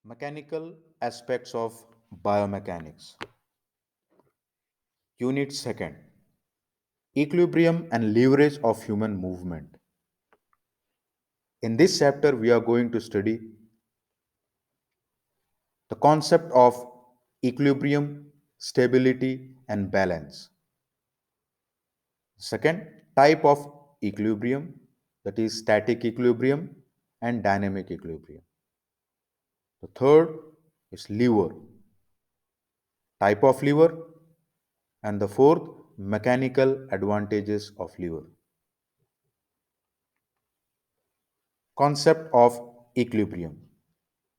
Mechanical aspects of biomechanics. Unit second. Equilibrium and leverage of human movement. In this chapter, we are going to study the concept of equilibrium, stability, and balance. Second, type of equilibrium, that is static equilibrium and dynamic equilibrium. The third is lever, type of lever, and the fourth, mechanical advantages of lever. Concept of equilibrium.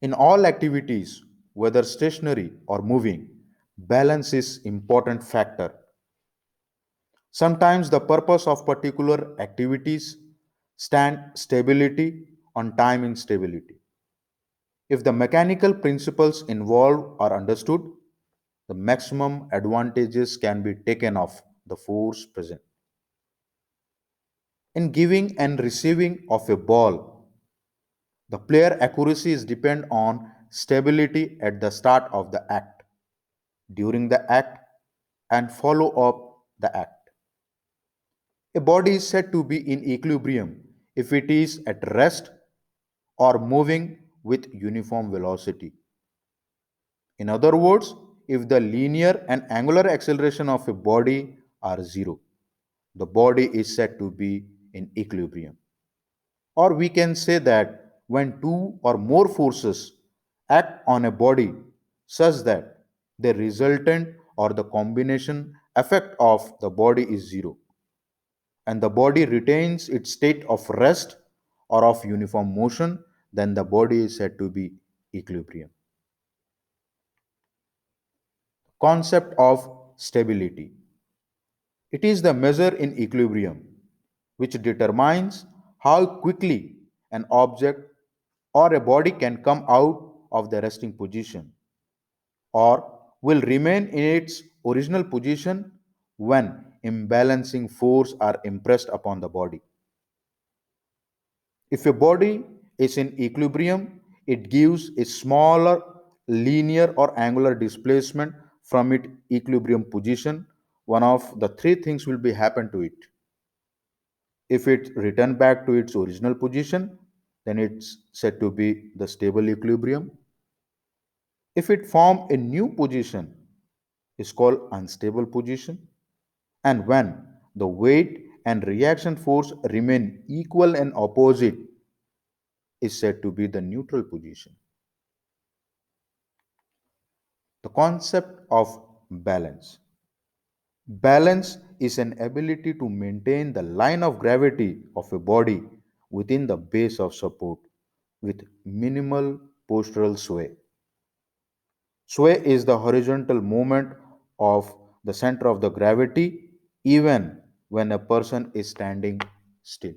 In all activities, whether stationary or moving, balance is important factor. Sometimes the purpose of particular activities stand stability on time instability. If the mechanical principles involved are understood, the maximum advantages can be taken of the force present. In giving and receiving of a ball, the player accuracy is depend on stability at the start of the act, during the act, and follow up the act. A body is said to be in equilibrium if it is at rest or moving with uniform velocity. In other words, if the linear and angular acceleration of a body are zero, the body is said to be in equilibrium. Or we can say that when two or more forces act on a body such that the resultant or the combination effect of the body is zero, and the body retains its state of rest or of uniform motion, then the body is said to be equilibrium. Concept of stability. It is the measure in equilibrium which determines how quickly an object or a body can come out of the resting position or will remain in its original position when imbalancing force are impressed upon the body. If a body is in equilibrium, it gives a smaller linear or angular displacement from its equilibrium position. One of the three things will be happen to it. If it return back to its original position, then it's said to be the stable equilibrium. If it form a new position, it's called unstable position. And when the weight and reaction force remain equal and opposite, is said to be the neutral position. The concept of balance. Balance is an ability to maintain the line of gravity of a body within the base of support with minimal postural sway. Sway is the horizontal movement of the center of the gravity even when a person is standing still.